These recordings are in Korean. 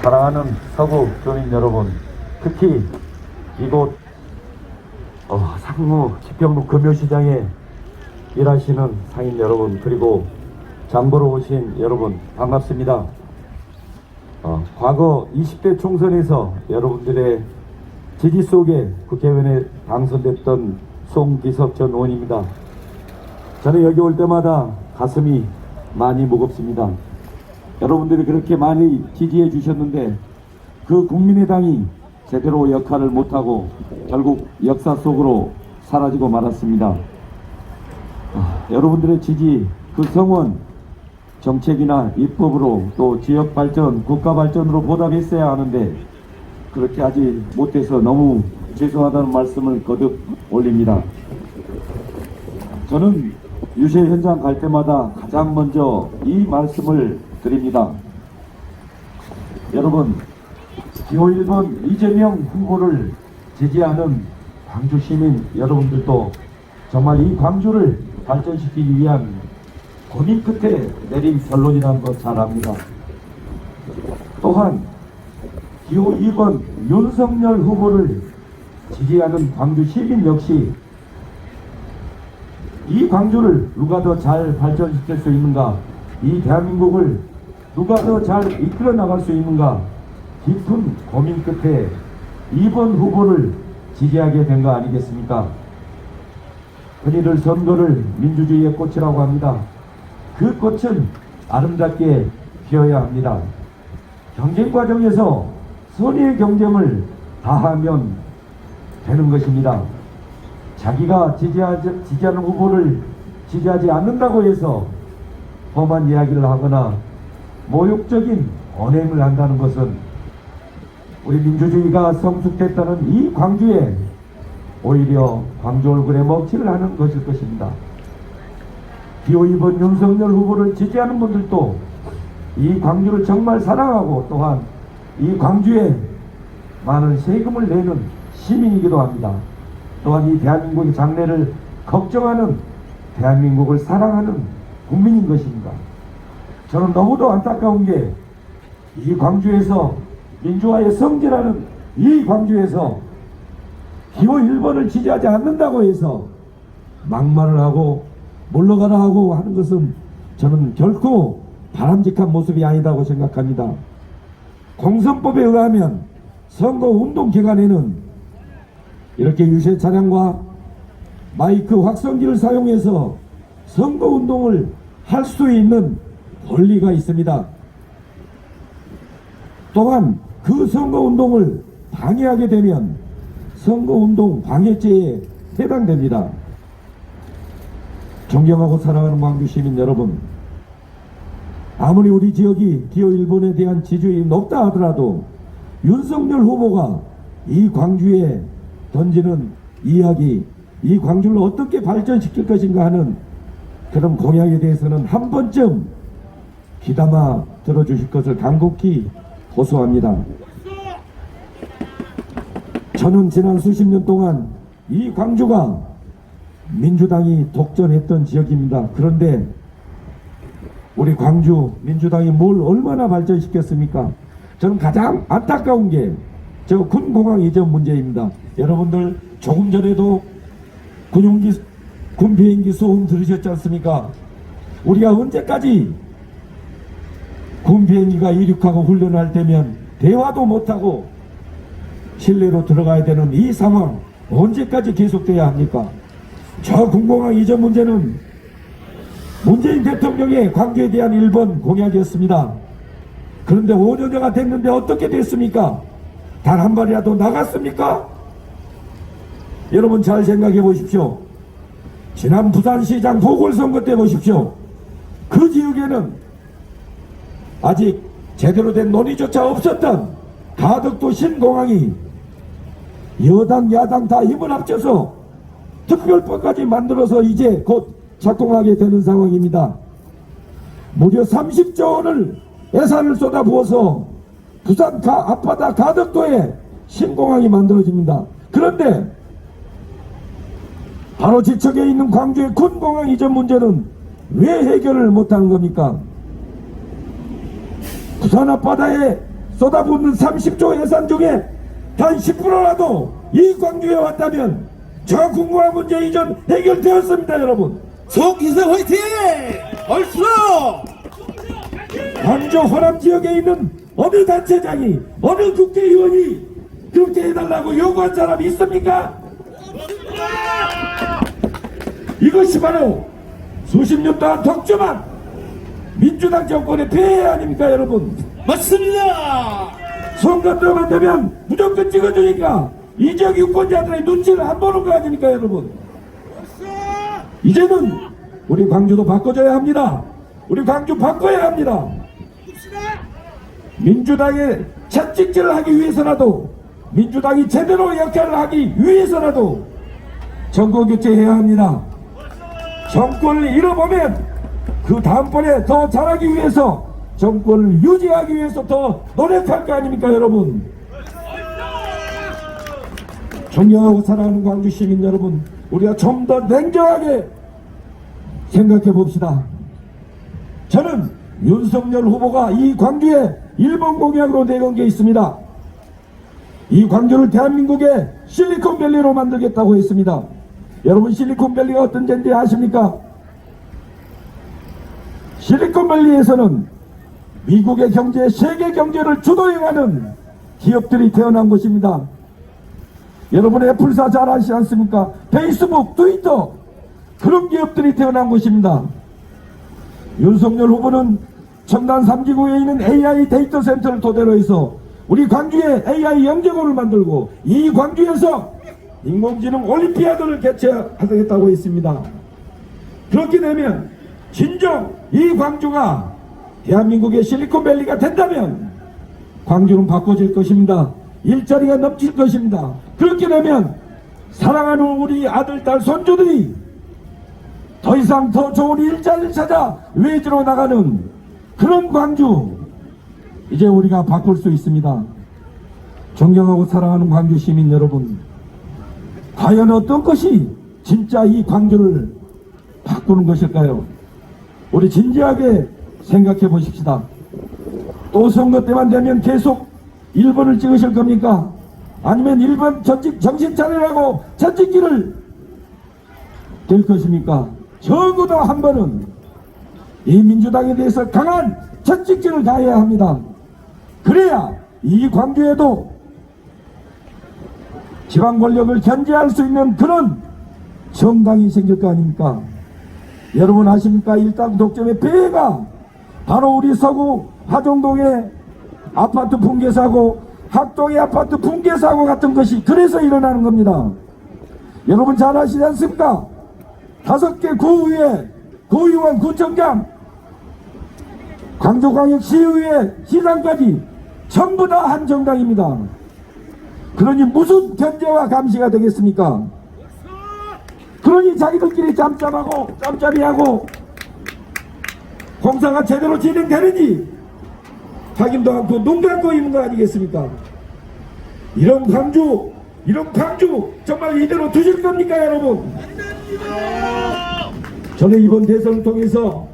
사랑하는 서구 교민 여러분, 특히 이곳 상무 지평로 금요시장에 일하시는 상인 여러분, 그리고 장보러 오신 여러분 반갑습니다. 과거 20대 총선에서 여러분들의 지지 속에 국회의원에 당선됐던 송기석 전 의원입니다. 저는 여기 올 때마다 가슴이 많이 무겁습니다. 여러분들이 그렇게 많이 지지해 주셨는데 그 국민의당이 제대로 역할을 못하고 결국 역사 속으로 사라지고 말았습니다. 여러분들의 지지, 그 성원, 정책이나 입법으로 또 지역 발전, 국가 발전으로 보답했어야 하는데 그렇게 하지 못해서 너무 죄송하다는 말씀을 거듭 올립니다. 저는 유세 현장 갈 때마다 가장 먼저 이 말씀을 드립니다. 여러분, 기호 1번 이재명 후보를 지지하는 광주 시민 여러분들도 정말 이 광주를 발전시키기 위한 고민 끝에 내린 결론이라는 것 잘 압니다. 또한 기호 2번 윤석열 후보를 지지하는 광주 시민 역시 이 광주를 누가 더 잘 발전시킬 수 있는가, 이 대한민국을 누가 더 잘 이끌어 나갈 수 있는가 깊은 고민 끝에 2번 후보를 지지하게 된 거 아니겠습니까? 흔히들 선거를 민주주의의 꽃이라고 합니다. 그 꽃은 아름답게 피어야 합니다. 경쟁 과정에서 선의의 경쟁을 다하면 되는 것입니다. 자기가 지지하는 후보를 지지하지 않는다고 해서 험한 이야기를 하거나 모욕적인 언행을 한다는 것은 우리 민주주의가 성숙됐다는 이 광주에 오히려 광주 얼굴에 먹칠을 하는 것일 것입니다. 기호 2번 윤석열 후보를 지지하는 분들도 이 광주를 정말 사랑하고 또한 이 광주에 많은 세금을 내는 시민이기도 합니다. 또한 이 대한민국의 장래를 걱정하는, 대한민국을 사랑하는 국민인 것입니다. 저는 너무도 안타까운 게 이 광주에서 민주화의 성지라는 이 광주에서 기호 1번을 지지하지 않는다고 해서 막말을 하고 물러가라 하고 하는 것은 저는 결코 바람직한 모습이 아니다고 생각합니다. 공선법에 의하면 선거운동 기간에는 이렇게 유세 차량과 마이크 확성기를 사용해서 선거운동을 할 수 있는 권리가 있습니다. 또한 그 선거운동을 방해하게 되면 선거운동 방해죄에 해당됩니다. 존경하고 사랑하는 광주 시민 여러분, 아무리 우리 지역이 기호 1번에 대한 지지율이 높다 하더라도 윤석열 후보가 이 광주에 던지는 이야기, 이 광주를 어떻게 발전시킬 것인가 하는 그런 공약에 대해서는 한 번쯤 귀담아 들어주실 것을 간곡히 호소합니다. 저는 지난 수십 년 동안 이 광주가 민주당이 독점했던 지역입니다. 그런데 우리 광주 민주당이 뭘 얼마나 발전시켰습니까? 저는 가장 안타까운 게 저 군공항 이전 문제입니다. 여러분들 조금 전에도 군 비행기 소음 들으셨지 않습니까? 우리가 언제까지 군 비행기가 이륙하고 훈련할 때면 대화도 못하고 실내로 들어가야 되는 이 상황 언제까지 계속돼야 합니까? 저 군공항 이전 문제는 문재인 대통령의 광주에 대한 1번 공약이었습니다. 그런데 5년여가 됐는데 어떻게 됐습니까? 단 한 발이라도 나갔습니까? 여러분 잘 생각해 보십시오. 지난 부산시장 보궐선거 때 보십시오. 그 지역에는 아직 제대로 된 논의조차 없었던 가덕도 신공항이 여당 야당 다 힘을 합쳐서 특별법까지 만들어서 이제 곧 작동하게 되는 상황입니다. 무려 30조 원을 예산을 쏟아부어서 부산 앞바다 가덕도에 신공항이 만들어집니다. 그런데 바로 지척에 있는 광주의 군공항 이전 문제는 왜 해결을 못하는 겁니까? 부산 앞바다에 쏟아붓는 30조 예산 중에 단 10%라도 이 광주에 왔다면 저 궁금한 문제 이전 해결되었습니다. 여러분, 송기석 화이팅! 얼쑤! 광주 호남 지역에 있는 어느 단체장이, 어느 국회의원이 그렇게 해달라고 요구한 사람이 있습니까? 이것이 바로 수십 년 동안 독점한 민주당 정권의 폐해 아닙니까? 여러분, 맞습니다! 선거 때만 되면 무조건 찍어주니까 이 지역 유권자들의 눈치를 안 보는 거 아닙니까? 여러분, 이제는 우리 광주도 바꿔줘야 합니다. 우리 광주 바꿔야 합니다. 민주당의 채찍질을 하기 위해서라도, 민주당이 제대로 역할을 하기 위해서라도 정권 교체해야 합니다. 정권을 잃어보면 그 다음번에 더 잘하기 위해서, 정권을 유지하기 위해서 더 노력할 거 아닙니까? 여러분, 존경하고 사랑하는 광주 시민 여러분, 우리가 좀 더 냉정하게 생각해 봅시다. 저는 윤석열 후보가 이 광주에 1번 공약으로 내건 게 있습니다. 이 광주를 대한민국의 실리콘밸리로 만들겠다고 했습니다. 여러분, 실리콘밸리가 어떤 데인지 아십니까? 실리콘밸리에서는 미국의 경제, 세계 경제를 주도해가는 기업들이 태어난 곳입니다. 여러분, 애플사 잘 아시지 않습니까? 페이스북, 트위터, 그런 기업들이 태어난 곳입니다. 윤석열 후보는 첨단 3기구에 있는 AI 데이터 센터를 토대로 해서 우리 광주에 AI 영재고를 만들고 이 광주에서 인공지능 올림피아드를 개최하겠다고 했습니다. 그렇게 되면 진정 이 광주가 대한민국의 실리콘밸리가 된다면 광주는 바꿔질 것입니다. 일자리가 넘칠 것입니다. 그렇게 되면 사랑하는 우리 아들, 딸, 손주들이 더 이상 더 좋은 일자리를 찾아 외지로 나가는 그런 광주, 이제 우리가 바꿀 수 있습니다. 존경하고 사랑하는 광주 시민 여러분, 과연 어떤 것이 진짜 이 광주를 바꾸는 것일까요? 우리 진지하게 생각해 보십시다. 또 선거 때만 되면 계속 1번을 찍으실 겁니까? 아니면 1번 정신 차리라고 채찍질을 될 것입니까? 적어도 한 번은 이 민주당에 대해서 강한 채찍질을 가해야 합니다. 그래야 이 광주에도 지방 권력을 견제할 수 있는 그런 정당이 생길 거 아닙니까? 여러분 아십니까? 일당 독점의 폐해가 바로 우리 서구 하정동의 아파트 붕괴 사고, 학동의 아파트 붕괴 사고 같은 것이 그래서 일어나는 겁니다. 여러분 잘 아시지 않습니까? 5개 구의회, 구의원, 구청장, 광주광역시의회, 시장까지 전부 다 한 정당입니다. 그러니 무슨 견제와 감시가 되겠습니까? 그러니 자기들끼리 짬짬이하고 공사가 제대로 진행되는지 확인도 않고 눈 감고 있는 거 아니겠습니까? 이런 광주 정말 이대로 두실 겁니까, 여러분? 저는 이번 대선을 통해서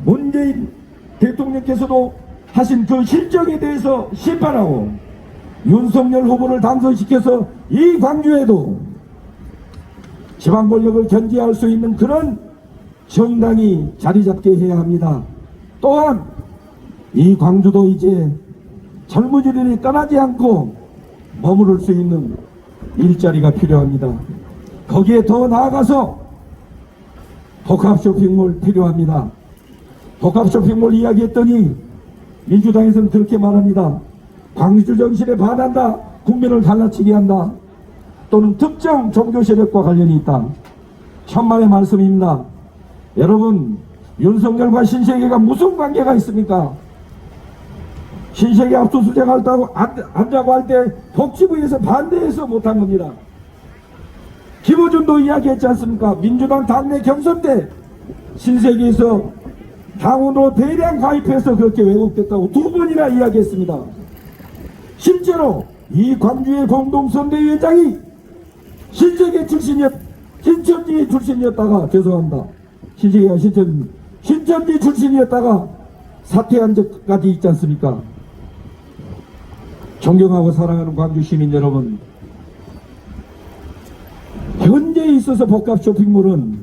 문재인 대통령께서도 하신 그 실정에 대해서 심판하고 윤석열 후보를 당선시켜서 이 광주에도 지방 권력을 견제할 수 있는 그런 정당이 자리 잡게 해야 합니다. 또한 이 광주도 이제 젊은이들이 떠나지 않고 머무를 수 있는 일자리가 필요합니다. 거기에 더 나아가서 복합 쇼핑몰 필요합니다. 복합 쇼핑몰 이야기했더니 민주당에서는 그렇게 말합니다. 광주 정신에 반한다, 국민을 갈라치게 한다, 또는 특정 종교 세력과 관련이 있다. 천만의 말씀입니다. 여러분, 윤석열과 신세계가 무슨 관계가 있습니까? 신세계 압수수색 한다고 할 때 복지부에서 반대해서 못한 겁니다. 김어준도 이야기했지 않습니까? 민주당 당내 경선 때 신세계에서 당원으로 대량 가입해서 그렇게 왜곡됐다고 2번이나 이야기했습니다. 실제로 이 광주의 공동선대위원장이 신세계 신천지 출신이었다가, 죄송합니다, 신세계가 신천지 출신이었다가 사퇴한 적까지 있지 않습니까? 존경하고 사랑하는 광주 시민 여러분, 현재에 있어서 복합 쇼핑몰은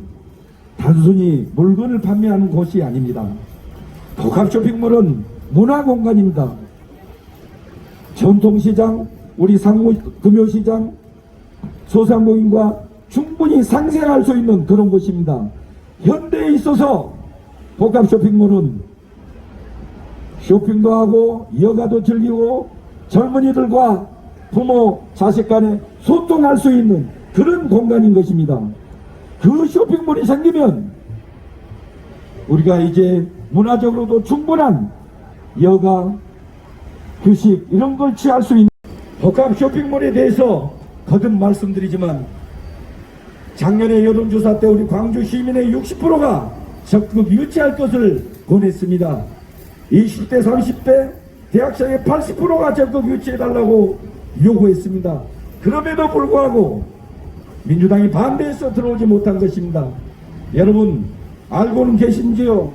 단순히 물건을 판매하는 곳이 아닙니다. 복합 쇼핑몰은 문화공간입니다. 전통시장, 우리 금요시장, 소상공인과 충분히 상생할 수 있는 그런 곳입니다. 현대에 있어서 복합 쇼핑몰은 쇼핑도 하고 여가도 즐기고 젊은이들과 부모, 자식 간에 소통할 수 있는 그런 공간인 것입니다. 그 쇼핑몰이 생기면 우리가 이제 문화적으로도 충분한 여가, 휴식 이런 걸 취할 수 있는 복합 쇼핑몰에 대해서 거듭 말씀드리지만 작년에 여론조사 때 우리 광주 시민의 60%가 적극 유치할 것을 권했습니다. 20대, 30대, 대학생의 80%가 적극 유치해달라고 요구했습니다. 그럼에도 불구하고 민주당이 반대해서 들어오지 못한 것입니다. 여러분 알고는 계신지요?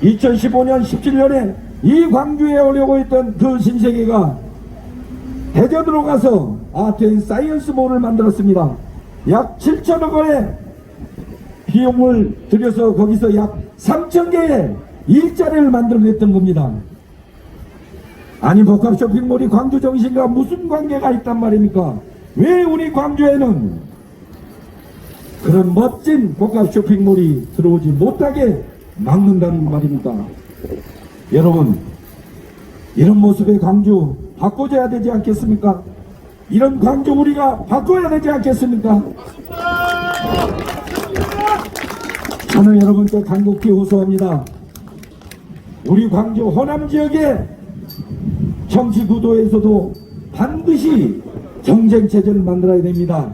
2015년, 17년에 이 광주에 오려고 했던 그 신세계가 대전으로 가서 아트앤사이언스몰을 만들었습니다. 약 7천억 원의 비용을 들여서 거기서 약 3천 개의 일자리를 만들어냈던 겁니다. 아니 복합 쇼핑몰이 광주 정신과 무슨 관계가 있단 말입니까? 왜 우리 광주에는 그런 멋진 복합 쇼핑몰이 들어오지 못하게 막는다는 말입니까? 여러분 이런 모습의 광주 바꿔줘야 되지 않겠습니까? 이런 광주 우리가 바꿔야 되지 않겠습니까? 저는 여러분께 간곡히 호소합니다. 우리 광주 호남 지역의 정치 구도에서도 반드시 경쟁 체제를 만들어야 됩니다.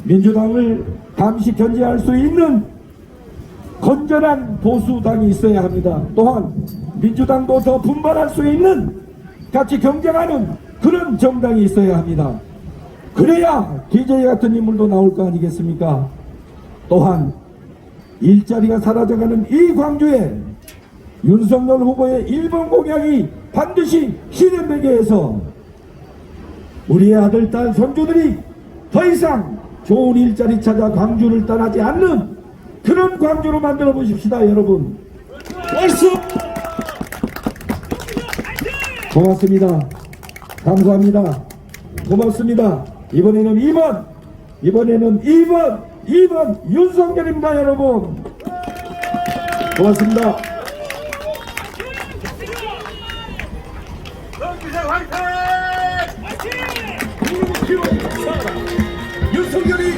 민주당을 감시 견제할 수 있는 건전한 보수당이 있어야 합니다. 또한 민주당도 더 분발할 수 있는 같이 경쟁하는 그런 정당이 있어야 합니다. 그래야 DJ 같은 인물도 나올 거 아니겠습니까? 또한 일자리가 사라져가는 이 광주에 윤석열 후보의 1번 공약이 반드시 실현되게 해서 우리의 아들, 딸, 손주들이 더 이상 좋은 일자리 찾아 광주를 떠나지 않는 그런 광주로 만들어 보십시다, 여러분. 얼쑤! 고맙습니다. 감사합니다. 고맙습니다. 이번에는 2번 윤석열입니다, 여러분. 고맙습니다. 윤석열이